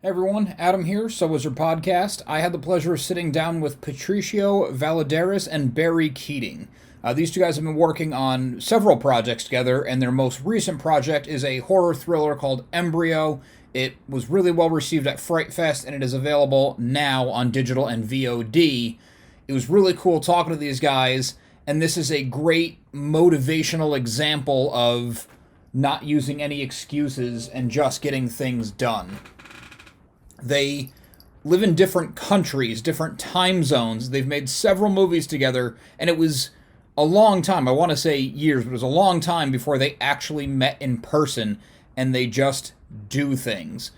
Hey everyone, Adam here, So Was Your Podcast. I had the pleasure of sitting down with Patricio Valladares and Barry Keating. These two guys have been working on several projects together, and their most recent project is a horror thriller called Embryo. It was really well received at Fright Fest, and it is available now on digital and VOD. It was really cool talking to these guys, and this is a great motivational example of not using any excuses and just getting things done. They live in different countries, different time zones. They've made several movies together, and it was a long time. I want to say years, but it was a long time before they actually met in person, and they just do things.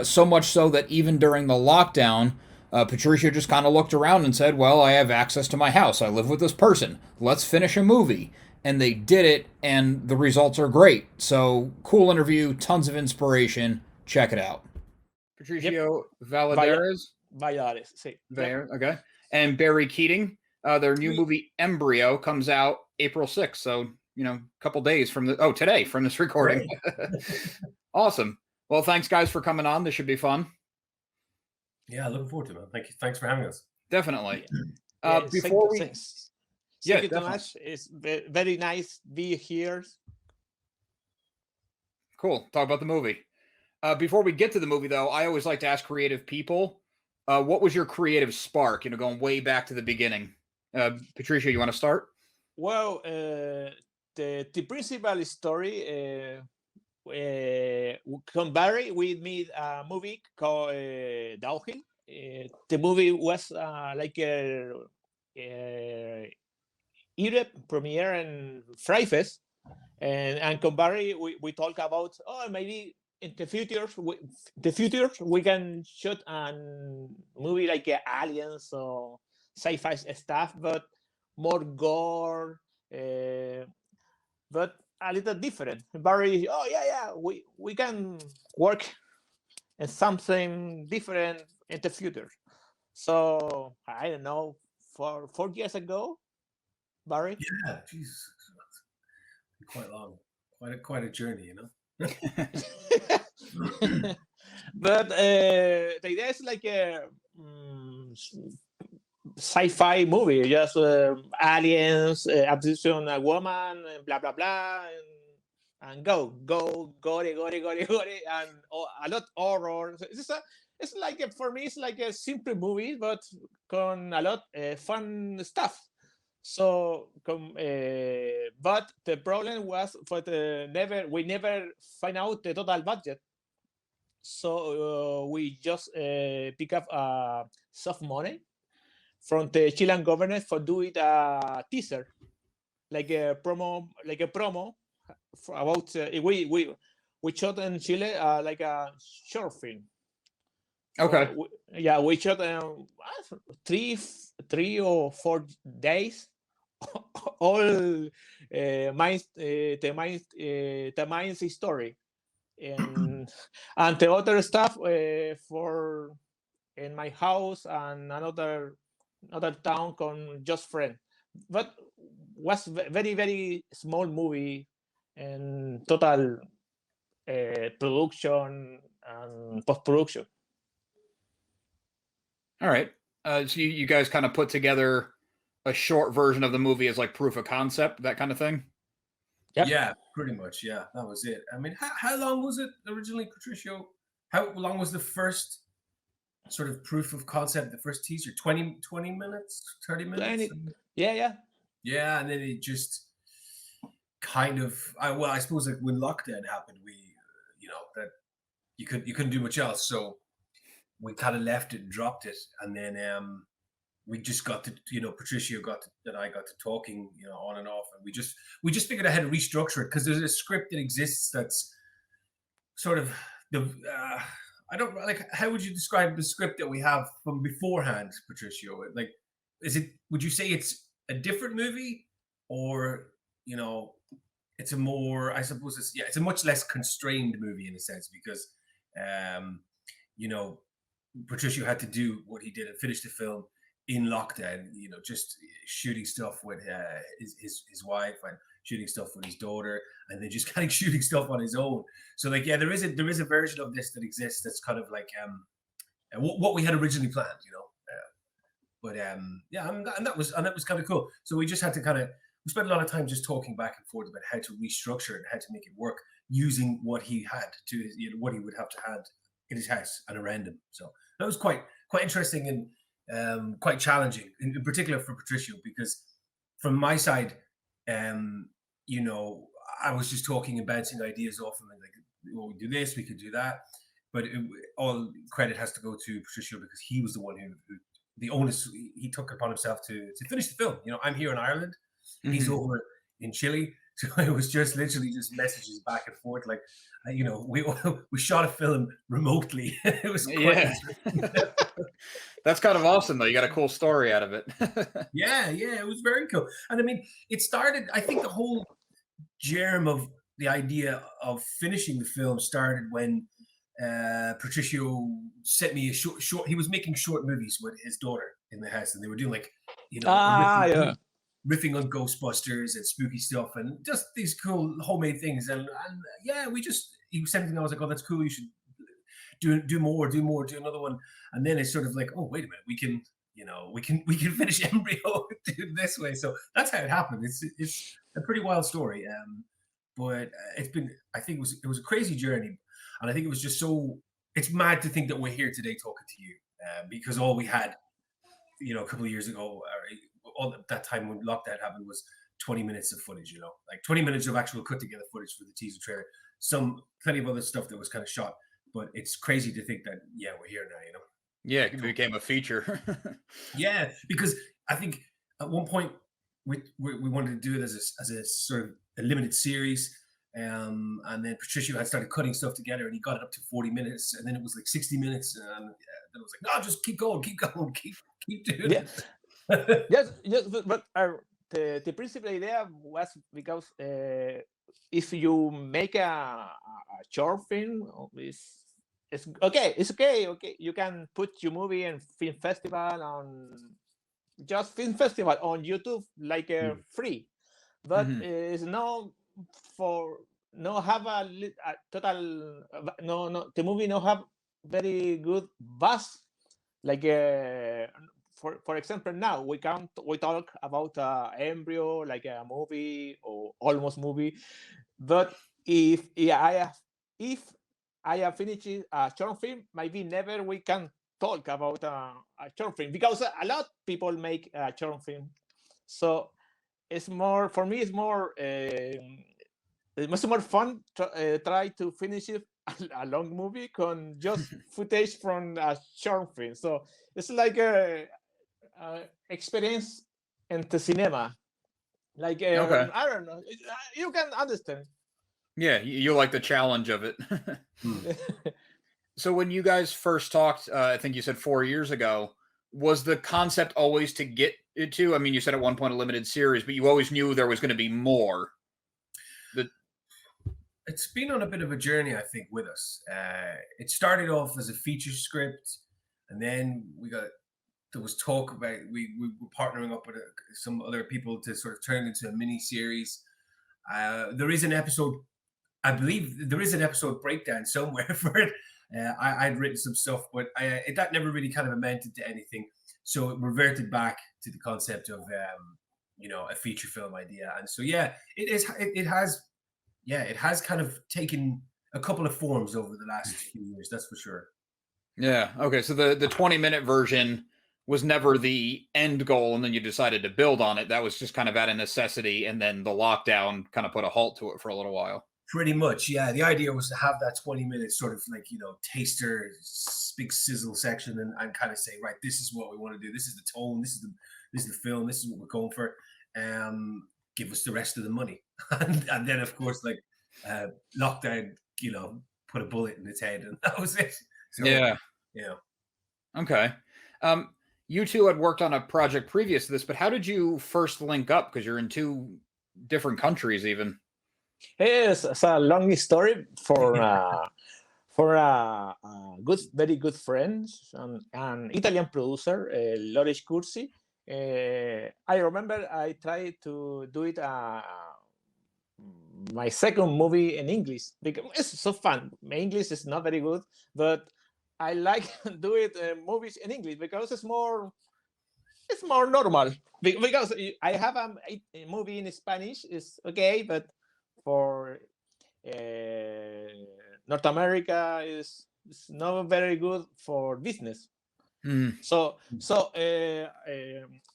So much so that even during the lockdown, Patricia just kind of looked around and said, well, I have access to my house. I live with this person. Let's finish a movie. And they did it, and the results are great. So, cool interview, tons of inspiration. Check it out. Yep. Patricio Valladares. Valladares, sí. There, okay. And Barry Keating. Their new movie Embryo comes out April 6th. So, a couple days from today from this recording. Awesome. Well, thanks guys for coming on. This should be fun. Yeah, looking forward to it. Thank you. Thanks for having us. Definitely. Before we Thank you so much. It's very nice to be here. Cool. Talk about the movie. Before we get to the movie, though, I always like to ask creative people, what was your creative spark, going way back to the beginning? Patricia, you want to start? Well, the principal story, from Barry, we made a movie called Downhill. The movie was like a Europe premiere and Fright Fest. And con Barry, we talk about, maybe in the future, we can shoot a movie like Aliens or sci-fi stuff, but more gore, but a little different. Barry, we can work in something different in the future. So I don't know, 4 years ago, Barry. Yeah, Jesus, quite long, quite a journey, But the idea is like a sci-fi movie, just aliens, abduction a woman, and blah blah blah, and go, gore, and a lot horror. It's like for me, it's like a simple movie, but con a lot fun stuff. So, but the problem was we never find out the total budget. So we just pick up soft money from the Chilean government for doing a teaser, like a promo for about we shot in Chile like a short film. Okay. We shot 3 or 4 days. All the mine's story, and the other stuff for in my house and another town con just friend, but was very very small movie and total production and post production. All right. So you guys kind of put together a short version of the movie as like proof of concept, that kind of thing? Yep. Yeah, pretty much. Yeah, that was it. I mean, how long was it originally, Patricio? How long was the first sort of proof of concept, the first teaser? 20 minutes, 30 minutes? 20, yeah. Yeah, and then it just kind of, I suppose like when lockdown happened, we, that you couldn't do much else. So we kind of left it and dropped it. And then we just got to, Patricio and I got to talking, on and off. And we just figured out how to restructure it, because there's a script that exists that's sort of I don't like, how would you describe the script that we have from beforehand, Patricio? Like, would you say it's a different movie, or, it's a more, I suppose it's a much less constrained movie in a sense, because, Patricio had to do what he did and finish the film in lockdown, just shooting stuff with his wife and shooting stuff with his daughter, and then just kind of shooting stuff on his own. So like, yeah, there is a version of this that exists that's kind of like what we had originally planned, But yeah, and that was kind of cool. So we just had to we spent a lot of time just talking back and forth about how to restructure it and how to make it work using what he had what he would have to have in his house and around him. So that was quite interesting and quite challenging, in particular for Patricio, because from my side, I was just talking and bouncing ideas off him, and like, well, we do this, we could do that, but all credit has to go to Patricio, because he was the one who the onus he took upon himself to finish the film. I'm here in Ireland, he's over in Chile, so it was just literally just messages back and forth. Like, we shot a film remotely. It was quite That's kind of awesome, though. You got a cool story out of it. yeah, it was very cool. And I mean, it started, I think the whole germ of the idea of finishing the film started when Patricio sent me a short. He was making short movies with his daughter in the house, and they were doing like, riffing on Ghostbusters and spooky stuff, and just these cool homemade things. And yeah, he was something. I was like, oh, that's cool. You should do more, do another one. And then it's sort of like, oh, wait a minute, we can finish Embryo this way. So that's how it happened. It's a pretty wild story. But I think it was a crazy journey. And I think it was just it's mad to think that we're here today talking to you, because all we had, a couple of years ago, all that time when lockdown happened, was 20 minutes of footage, like 20 minutes of actual cut together footage for the teaser trailer, plenty of other stuff that was kind of shot. But it's crazy to think that, yeah, we're here now, Yeah, it became a feature. Yeah, because I think at one point we wanted to do it as a sort of a limited series. And then Patricio had started cutting stuff together, and he got it up to 40 minutes, and then it was like 60 minutes, and then it was like, no, just keep going, keep doing it. Yes, but the principal idea was because if you make a short film, it's okay. You can put your movie in film festival on YouTube, like free, but it's no have a total the movie no have very good buzz, like for example, now we talk about Embryo like a movie or almost movie, but if I have finished a short film, maybe never we can talk about a short film, because a lot of people make a short film. So it's more, for me, it's much more fun to try to finish it a long movie con just footage from a short film. So it's like a experience in the cinema. Like Okay. I don't know, you can understand. Yeah, you like the challenge of it. So when you guys first talked, I think you said 4 years ago, was the concept always to get it to? I mean, you said at one point a limited series, but you always knew there was going to be more. It's been on a bit of a journey, I think, with us. It started off as a feature script, and then there was talk about we were partnering up with some other people to sort of turn it into a mini series. There is an episode, I believe there is an episode breakdown somewhere for it. I'd written some stuff, but that never really kind of amounted to anything. So it reverted back to the concept of a feature film idea. And so yeah, it has kind of taken a couple of forms over the last few years, that's for sure. Yeah. Okay. So the 20-minute version was never the end goal, and then you decided to build on it. That was just kind of out of necessity, and then the lockdown kind of put a halt to it for a little while. Pretty much, yeah. The idea was to have that 20 minutes sort of like, taster, big sizzle section, and kind of say, right, this is what we want to do. This is the tone. This is the film. This is what we're going for. Give us the rest of the money. and then, of course, like lockdown, put a bullet in its head, and that was it. So, yeah. Okay. You two had worked on a project previous to this, but how did you first link up? Because you're in 2 different countries even. It's a long story for for a very good friend, an Italian producer, Loris Cursi. I remember I tried to do it my second movie in English because it's so fun. My English is not very good, but I like do it movies in English because it's more normal. Because I have a movie in Spanish is okay, but for North America is not very good for business. So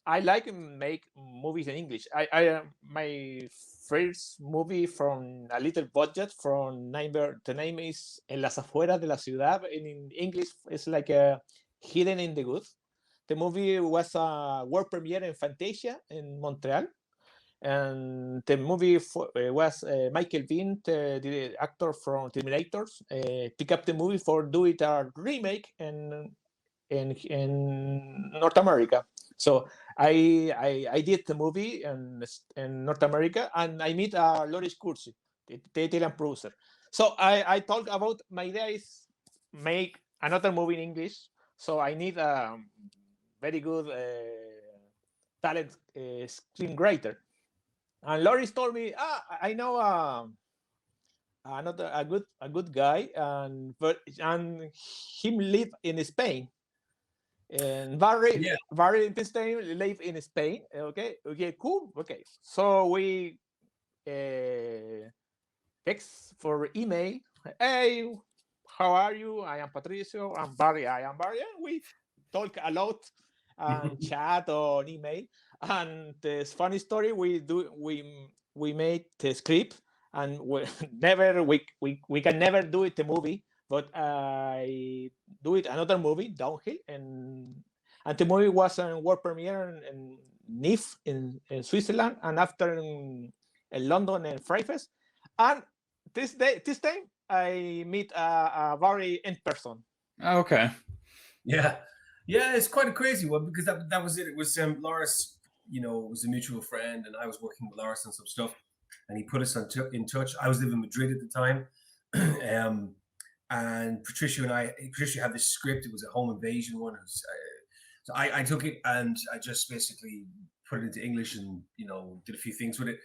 I like make movies in English. My first movie from a little budget from the name is En las afueras de la ciudad. In English, it's like Hidden in the Woods. The movie was a world premiere in Fantasia in Montreal. And the movie was Michael Biehn, the actor from Terminators, pick up the movie for do it a remake in North America. So I did the movie in North America, and I meet Loris Cursi, the Italian producer. So I talk about my idea is make another movie in English. So I need a very good talent screenwriter. And Loris told me, I know another a good guy, and him live in Spain. And Barry Einstein live in Spain. Okay, cool. Okay, so we text for email. Hey, how are you? I am Patricio. I'm Barry. I am Barry. And we talk a lot and chat on email. And this funny story, we made the script, and we can never do it the movie, but I do it another movie, Downhill, and the movie was a world premiere in Nice in Switzerland, and after in London and Fright Fest. And this time I meet Barry in person. Okay. Yeah, it's quite a crazy one because that was it. It was Loris. You know, it was a mutual friend, and I was working with Loris on some stuff, and he put us in touch. I was living in Madrid at the time, and Patricio had this script. It was a home invasion one. So I took it and I just basically put it into English and did a few things with it.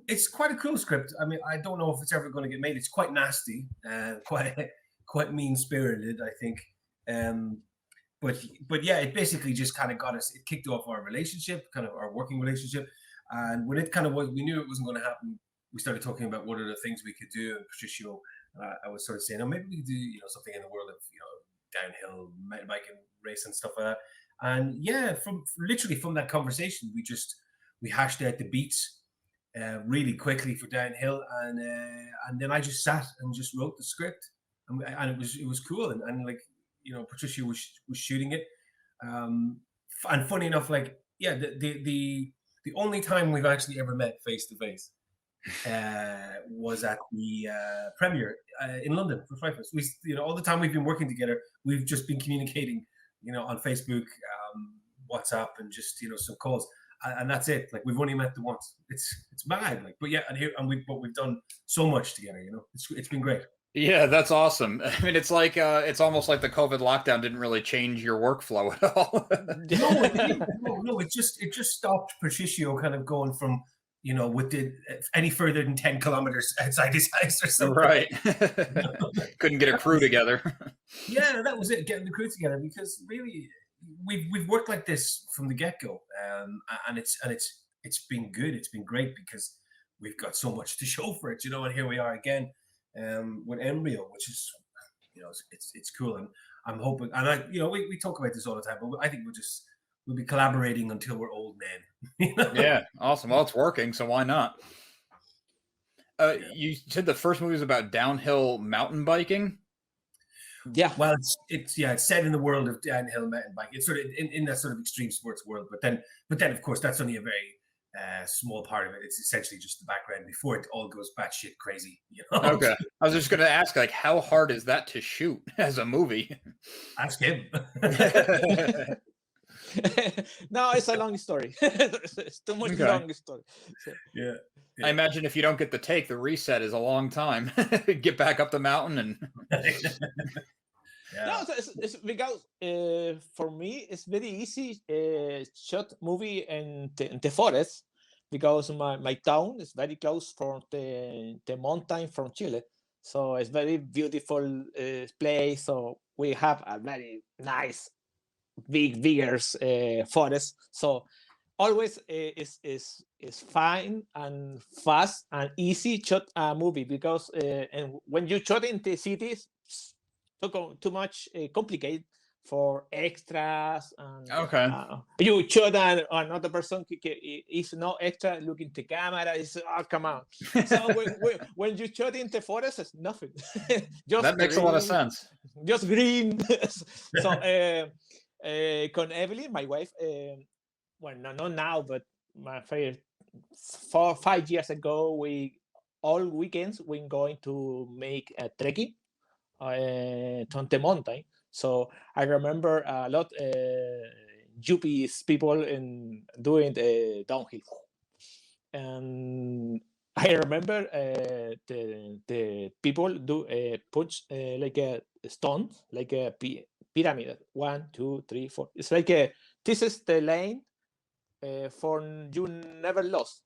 It's quite a cool script. I mean, I don't know if it's ever going to get made. It's quite nasty, quite mean spirited, I think. But yeah, it basically just kind of it kicked off our relationship, kind of our working relationship. And when it kind of we knew it wasn't going to happen, we started talking about what are the things we could do. And Patricio, I was sort of saying, maybe we could do, something in the world of, downhill mountain biking race and stuff like that. And yeah, literally from that conversation, we hashed out the beats really quickly for downhill. And then I just sat and just wrote the script, and it was cool. And like, Patricia was shooting it, and funny enough, like, yeah, the only time we've actually ever met face to face was at the premiere in London for Fright Fest. We, all the time we've been working together, we've just been communicating, on Facebook, WhatsApp, and just some calls, and that's it. Like, we've only met the once. It's mad, like, but yeah, we've done so much together. It's been great. Yeah, that's awesome. I mean, it's like it's almost like the COVID lockdown didn't really change your workflow at all. No, it just stopped Patricio kind of going from any further than 10 kilometers outside his house or something. Right. Couldn't get a crew together. Yeah, that was it, getting the crew together, because really we've worked like this from the get-go, and it's been good. It's been great because we've got so much to show for it, and here we are again. With Embryo, which is, it's cool, and I'm hoping, and we talk about this all the time, but I think we'll be collaborating until we're old men. Yeah, awesome. Well, it's working, so why not? You said the first movie was about downhill mountain biking. Yeah. Well, it's set in the world of downhill mountain biking. It's sort of in that sort of extreme sports world, but then of course that's only a very small part of it. It's essentially just the background before it all goes batshit crazy. Okay, I was just going to ask, like, how hard is that to shoot as a movie? Ask him. No, it's a long story. It's too much long story. So, Yeah. I imagine if you don't get the take, the reset is a long time. Get back up the mountain and. No, it's because for me it's very easy shot movie in the forest because my town is very close from the mountain from Chile, so it's very beautiful place. So we have a very nice bigger forest. So always is fine and fast and easy shot a movie because and when you shot in the cities too much complicated for extras and Okay. you shot another person is no extra looking the camera is come on. So when you shot in the forest it's nothing. Just that makes green, a lot of sense. just green. So con Evelyn my wife well no, not now but my favorite 4 5 years ago we all weekends we're going to make a trekking on the mountain. So I remember a lot Yuppies people in doing the downhill, and I remember the people do put like a stone, like a pyramid. 1, 2, 3, 4. It's like this is the lane for you never lost.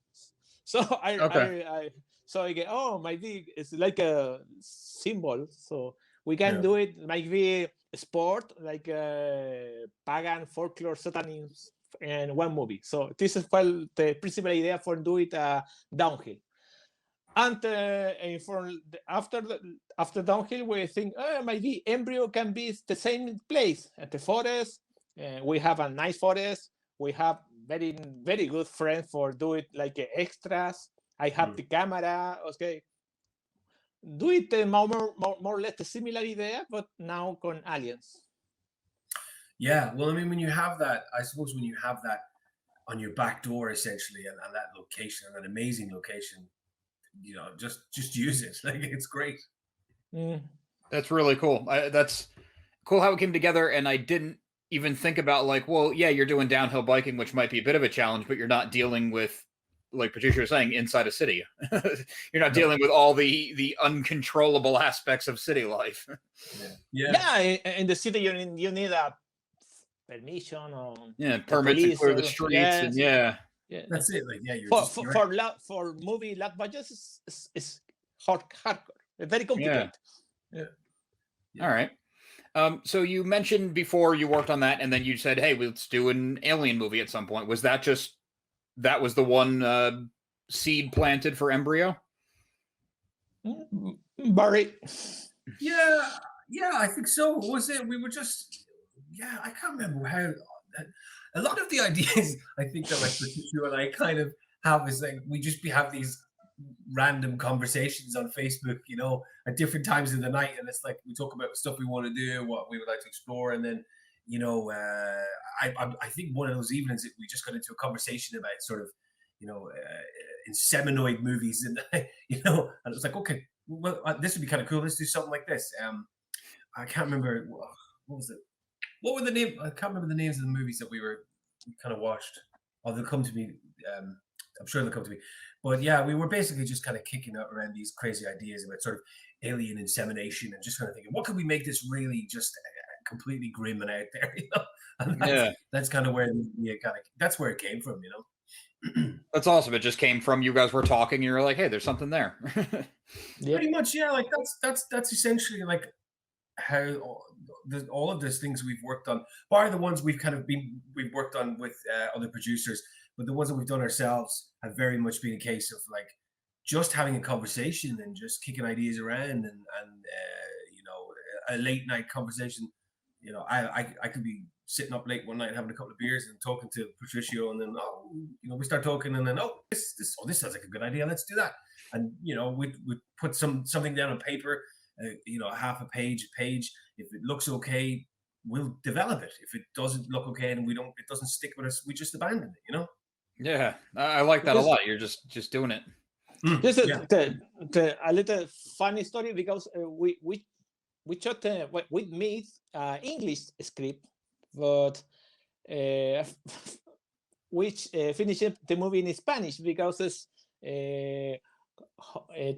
So Okay. so I get maybe it's like a symbol. So we can do it maybe sport like pagan folklore satanism in one movie. So this is the principal idea for do it downhill. And after downhill, we think maybe Embryo can be the same place at the forest. We have a nice forest. We have very good friends for do it like extras. I have the camera. Okay, do it more or less a similar idea, but now con aliens. Yeah, well, I mean, when you have that, I suppose when you have that on your back door, essentially, and that location, that amazing location, just use it. Like it's great. That's really cool. That's cool how it came together, and I didn't even think about like, well, yeah, you're doing downhill biking, which might be a bit of a challenge, but you're not dealing with, like Patricia was saying, inside a city. You're not dealing with all the uncontrollable aspects of city life. Yeah. In the city, you need a permission or permits to clear the streets, and that's it. Like for movie low budgets is hardcore. It's very complicated. Yeah. All right. So you mentioned before you worked on that, and then you said, "Hey, let's do an alien movie at some point." Was that was the one seed planted for Embryo? Barry. Yeah, I think so. Was it? We were just, I can't remember how. A lot of the ideas I think that like Patricio and I kind of have is like we just have these random conversations on Facebook, at different times of the night, and it's like we talk about stuff we want to do, what we would like to explore, and then I think one of those evenings that we just got into a conversation about sort of inseminoid movies, and and it was like, okay, well, this would be kind of cool. Let's do something like this. I can't remember what was it. What were the name? I can't remember the names of the movies that we kind of watched. Oh, they'll come to me. I'm sure they'll come to me. But yeah, we were basically just kind of kicking out around these crazy ideas about sort of alien insemination and just kind of thinking, what could we make this really just completely grim and out there? And that's kind of where that's where it came from. That's awesome. It just came from you guys were talking, and you're like, hey, there's something there. Pretty much, yeah. Like that's essentially like how all of those things we've worked on, bar the ones we've worked on with other producers, but the ones that we've done ourselves have very much been a case of like just having a conversation and just kicking ideas around and a late night conversation. I could be sitting up late one night having a couple of beers and talking to Patricio, and then we start talking, and then this sounds like a good idea. Let's do that, and we put something down on paper. Half a page. If it looks okay, we'll develop it. If it doesn't look okay and it doesn't stick with us, we just abandon it. Yeah, I like that a lot. You're just doing it. This is a little funny story because we shot we made English script, but which finished the movie in Spanish because it's, the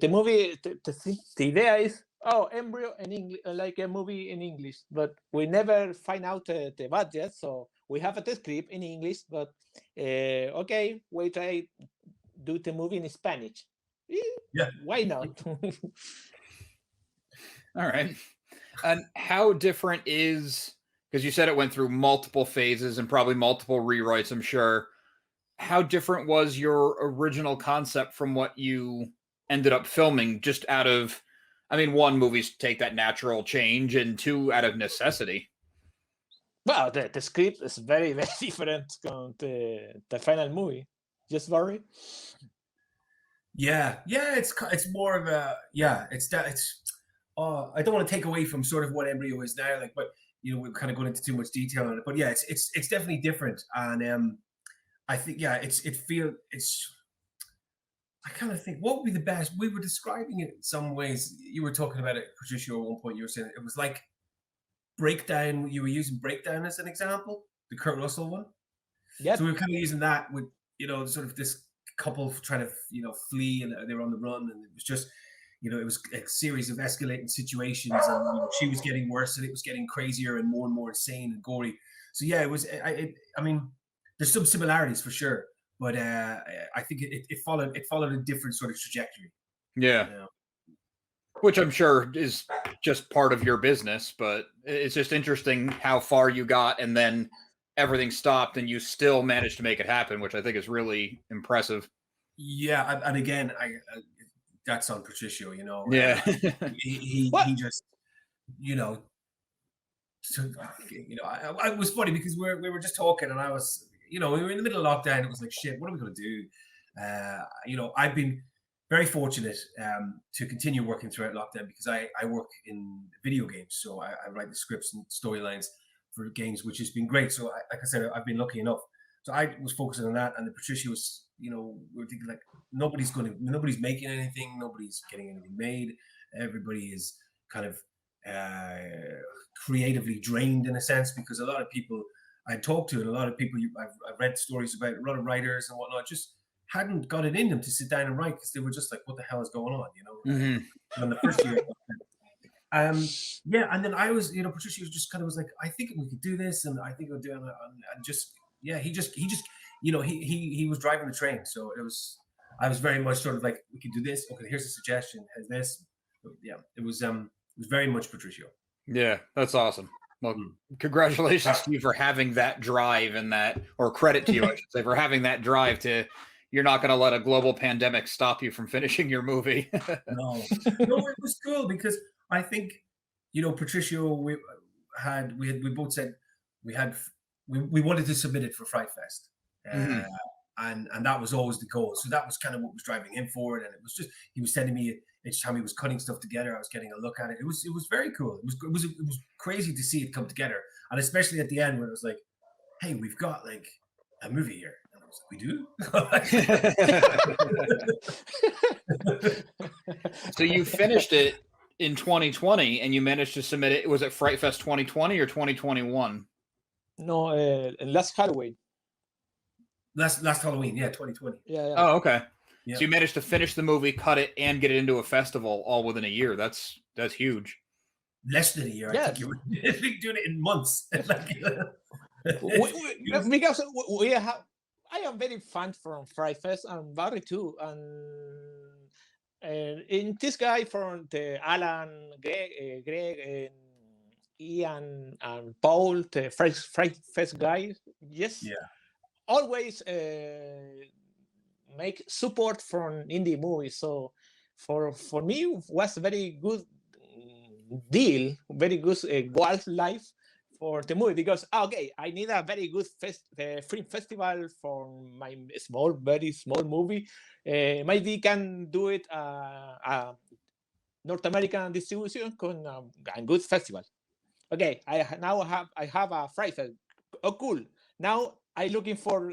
movie, the idea is, oh, Embryo in English, like a movie in English, but we never find out the budget, so we have a script in English, but okay, we try do the movie in Spanish. Yeah. Why not? All right. And how different is, because you said it went through multiple phases and probably multiple rewrites, I'm sure. How different was your original concept from what you ended up filming, just out of, I mean, one, movies take that natural change, and two, out of necessity? Well, the script is very, very different from the final movie. Just very. Yeah, it's more of a, yeah, it's that, it's I don't want to take away from sort of what Embryo is now, like, but you know, we're kind of going into too much detail on it, but yeah, it's definitely different. And I think, yeah, it's I kind of think, what would be the best, we were describing it in some ways, you were talking about it, Patricio, at one point. You were saying it was like Breakdown, you were using Breakdown as an example, the Kurt Russell one. Yeah. So we were kind of using that with, you know, sort of this couple trying to, you know, flee, and they were on the run, and it was just, you know, it was a series of escalating situations, and you know, she was getting worse, and it was getting crazier and more insane and gory. So yeah, it was, I mean, there's some similarities for sure, but I think it followed a different sort of trajectory. Yeah. You know? Which I'm sure is just part of your business, but it's just interesting how far you got, and then everything stopped and you still managed to make it happen, which I think is really impressive. Yeah, and again, that's on Patricio, you know. Yeah. He just, you know, it was funny because we were just talking, and I was, you know, we were in the middle of lockdown. It was like, shit, what are we going to do? You know, I've been very fortunate to continue working throughout lockdown, because I work in video games, so I write the scripts and storylines for games, which has been great. So like I said, I've been lucky enough. So I was focusing on that, and the Patricia was, you know, we were thinking like, nobody's making anything, nobody's getting anything made. Everybody is kind of creatively drained in a sense, because a lot of people I talked to, and a lot of people I've read stories about, a lot of writers and whatnot, just hadn't got it in them to sit down and write, because they were just like, what the hell is going on, you know? Mm-hmm. In the first year. Yeah, and then I was, you know, Patricia was just kind of was like, I think we could do this, and I think we'll do it, and just, yeah, he just, you know, he was driving the train, so I was very much sort of like, we could do this. Okay, here's a suggestion. Has this? Yeah, it was very much Patricio. Yeah, that's awesome. Well, congratulations to you for having that drive, and that, or credit to you, I should say, for having that drive to, you're not going to let a global pandemic stop you from finishing your movie. No, it was cool, because I think, you know, Patricio, we both said we wanted to submit it for Fright Fest. And that was always the goal. So that was kind of what was driving him forward. And it was just, he was sending me each time he was cutting stuff together, I was getting a look at it. It was very cool. It was crazy to see it come together. And especially at the end, when it was like, hey, we've got like a movie here. And I was like, we do? So you finished it in 2020, and you managed to submit it. Was it Fright Fest 2020 or 2021? No, last Halloween. Last Halloween, yeah, 2020. Yeah. Oh, okay. Yeah. So you managed to finish the movie, cut it, and get it into a festival all within a year. That's huge. Less than a year. Yeah. I think you were doing it in months. Because we have, I am very fan from Fright Fest, and Barry too, and in this guy from the Alan, Greg, and Ian and Paul, the Fright Fest guys. Yes. Yeah. Always make support from indie movies. So for me, was a very good deal, very good wildlife for the movie, because okay, I need a very good film festival for my very small movie. Maybe can do it North American distribution con a good festival. Okay, I have a Fright Fest. Oh, cool. Now I'm looking for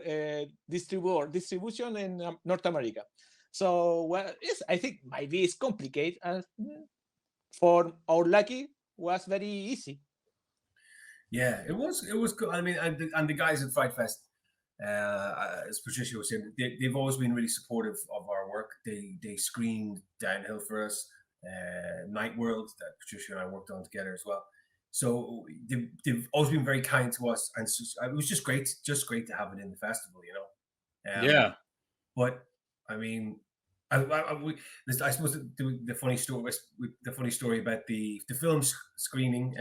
distribution in North America. So, well, yes, I think maybe it's complicated. For our lucky, was very easy. Yeah, it was good. I mean, and the guys at Fright Fest, as Patricia was saying, they've always been really supportive of our work. They screened Downhill for us, Night World that Patricia and I worked on together as well. So they've always been very kind to us, and it was just great to have it in the festival, you know. Yeah. But I mean, I suppose the funny story was the funny story about the film screening.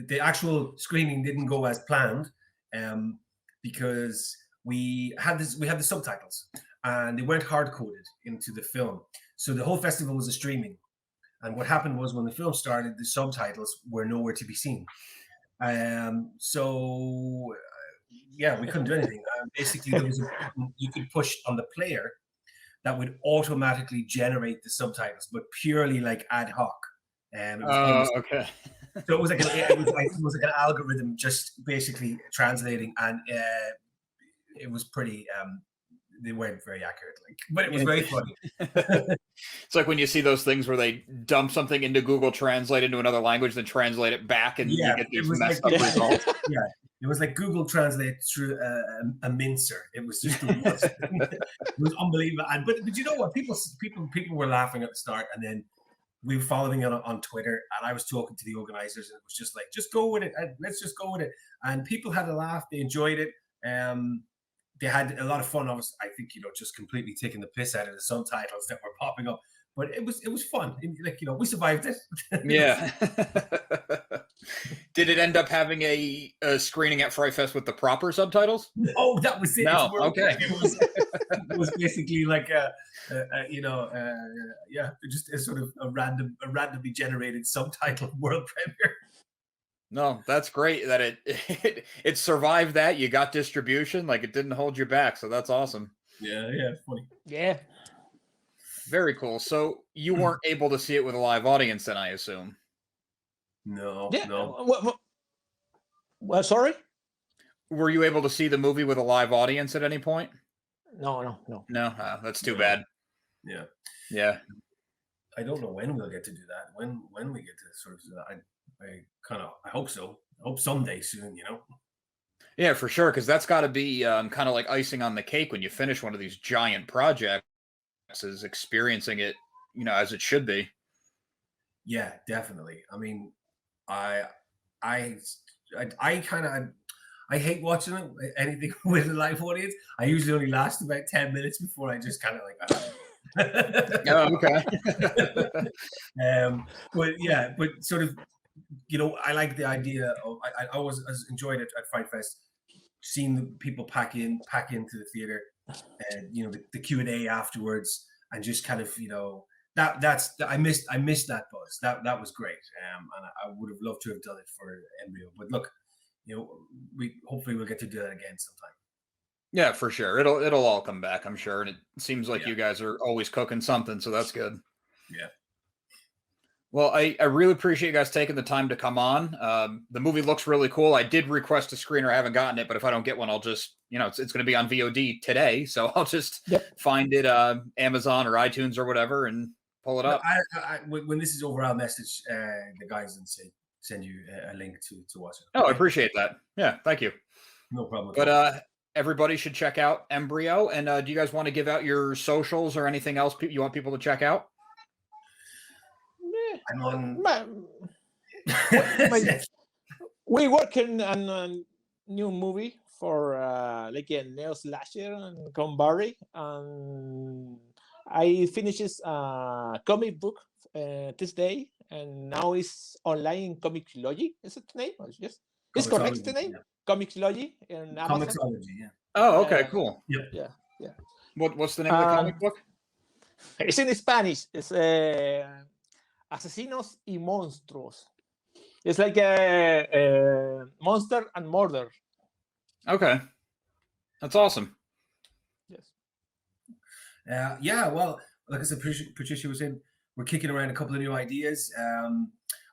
The actual screening didn't go as planned, because we had the subtitles and they weren't hard coded into the film. So the whole festival was a streaming. And what happened was when the film started, the subtitles were nowhere to be seen. So yeah, we couldn't do anything. Basically, there was a button you could push on the player that would automatically generate the subtitles, but purely like ad hoc. Okay. So it was like an algorithm just basically translating, and it was pretty. They weren't very accurate, but it was very funny. It's like when you see those things where they dump something into Google Translate into another language, then translate it back, and you get these messed up results. Yeah, it was like Google Translate through a mincer. It was just it was unbelievable. But you know what? People were laughing at the start, and then we were following it on Twitter, and I was talking to the organizers, and it was just like, just go with it. Let's just go with it. And people had a laugh. They enjoyed it. They had a lot of fun. I think, just completely taking the piss out of the subtitles that were popping up. But it was fun. Like, we survived it. Yeah. Did it end up having a screening at Fright Fest with the proper subtitles? Oh, that was it. No, okay. It was basically like just a sort of a randomly generated subtitle world premiere. No, that's great that it survived that. You got distribution, like it didn't hold you back. So that's awesome. Yeah, funny. Yeah. Very cool. So you weren't able to see it with a live audience then, I assume? No, Yeah. no. Well, sorry? Were you able to see the movie with a live audience at any point? No. No, that's too bad. Yeah. I don't know when we'll get to do that. When we get to sort of do that. I hope so. I hope someday soon, Yeah, for sure, because that's got to be kind of like icing on the cake when you finish one of these giant projects, is experiencing it, as it should be. Yeah, definitely. I mean, I hate watching anything with a live audience. I usually only last about 10 minutes before I just kind of like. Oh, okay. But sort of, I like the idea of. I always enjoyed it at Fright Fest, seeing the people pack into the theater, and the Q&A afterwards, and just kind of I missed that buzz. That was great, and I would have loved to have done it for Embryo. But look, we hopefully we'll get to do that again sometime. Yeah, for sure. It'll all come back, I'm sure. And it seems like you guys are always cooking something, so that's good. Yeah. Well, I really appreciate you guys taking the time to come on. The movie looks really cool. I did request a screener. I haven't gotten it, but if I don't get one, I'll just, it's going to be on VOD today. So I'll just find it Amazon or iTunes or whatever and pull it up. When this is over, I'll message the guys and send you a link to watch it. Oh, I appreciate that. Yeah, thank you. No problem. But everybody should check out Embryo. And do you guys want to give out your socials or anything else you want people to check out? I'm on. We working on a new movie for like a neo slasher and Conbarry, and I finishes a comic book this day, and now it's online in Comixology. Is it the name? Yes, it's correct. The name Comixology in Amazon. Comixology, yeah. Oh, okay, cool. Yeah. What's the name of the comic book? It's in Spanish. It's Asesinos y Monstruos. It's like a monster and murder. Okay. That's awesome. Yes. Well, like I said, Patricia was saying, we're kicking around a couple of new ideas.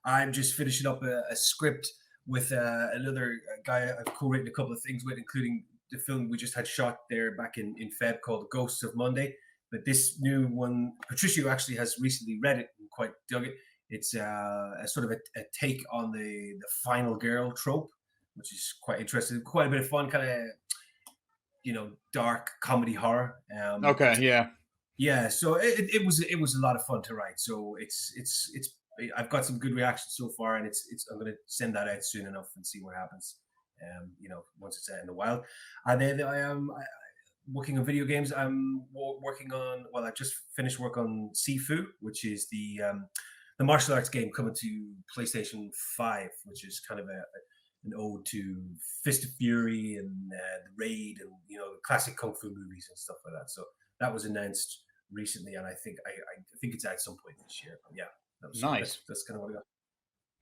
I'm just finishing up a script with another guy I've co-written a couple of things with, including the film we just had shot there back in Feb called Ghosts of Monday. But this new one, Patricio actually has recently read it and quite dug it. It's a sort of a take on the final girl trope, which is quite interesting. Quite a bit of fun, kind of, dark comedy horror. Okay, yeah. Yeah, so it was a lot of fun to write. So it's I've got some good reactions so far, and it's I'm gonna send that out soon enough and see what happens. Once it's out in the wild, and then I am working on video games. I'm working on, well, I just finished work on Sifu, which is the martial arts game coming to PlayStation 5, which is kind of an ode to Fist of Fury and the Raid and classic kung fu movies and stuff like that. So that was announced recently, and I think it's at some point this year. But yeah, nice. That's kind of what I got.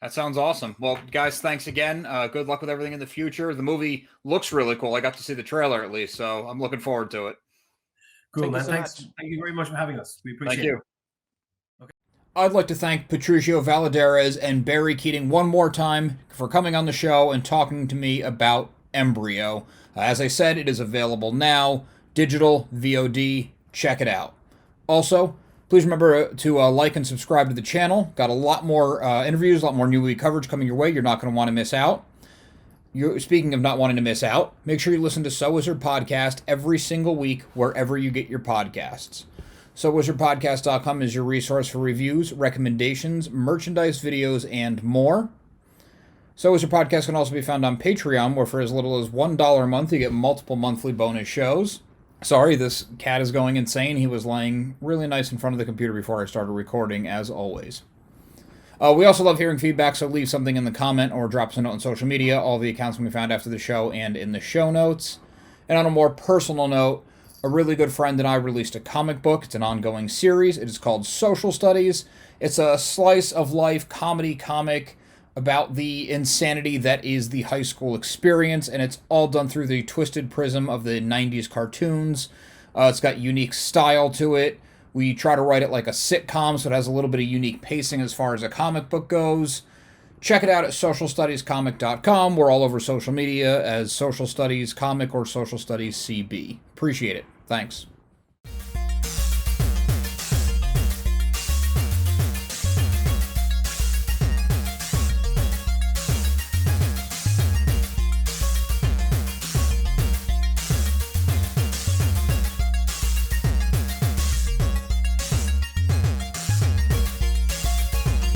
That sounds awesome. Well, guys, thanks again. Good luck with everything in the future. The movie looks really cool. I got to see the trailer at least, so I'm looking forward to it. Cool, man. Thanks. Thank you very much for having us. We appreciate it. Thank you. Okay. I'd like to thank Patricio Valladares and Barry Keating one more time for coming on the show and talking to me about Embryo. As I said, it is available now, digital, VOD. Check it out. Also, please remember to like and subscribe to the channel. Got a lot more interviews, a lot more new movie coverage coming your way. You're not going to want to miss out. Speaking of not wanting to miss out, make sure you listen to So Wizard Podcast every single week wherever you get your podcasts. SoWizardPodcast.com is your resource for reviews, recommendations, merchandise videos, and more. So Wizard Podcast can also be found on Patreon, where for as little as $1 a month, you get multiple monthly bonus shows. Sorry, this cat is going insane. He was laying really nice in front of the computer before I started recording, as always. We also love hearing feedback, so leave something in the comment or drop us a note on social media. All the accounts can be found after the show and in the show notes. And on a more personal note, a really good friend and I released a comic book. It's an ongoing series. It is called Social Studies. It's a slice of life comedy comic about the insanity that is the high school experience, and it's all done through the twisted prism of the 90s cartoons. It's got unique style to it. We try to write it like a sitcom, so it has a little bit of unique pacing as far as a comic book goes. Check it out at socialstudiescomic.com. We're all over social media as Social Studies Comic or Social Studies CB. Appreciate it. Thanks.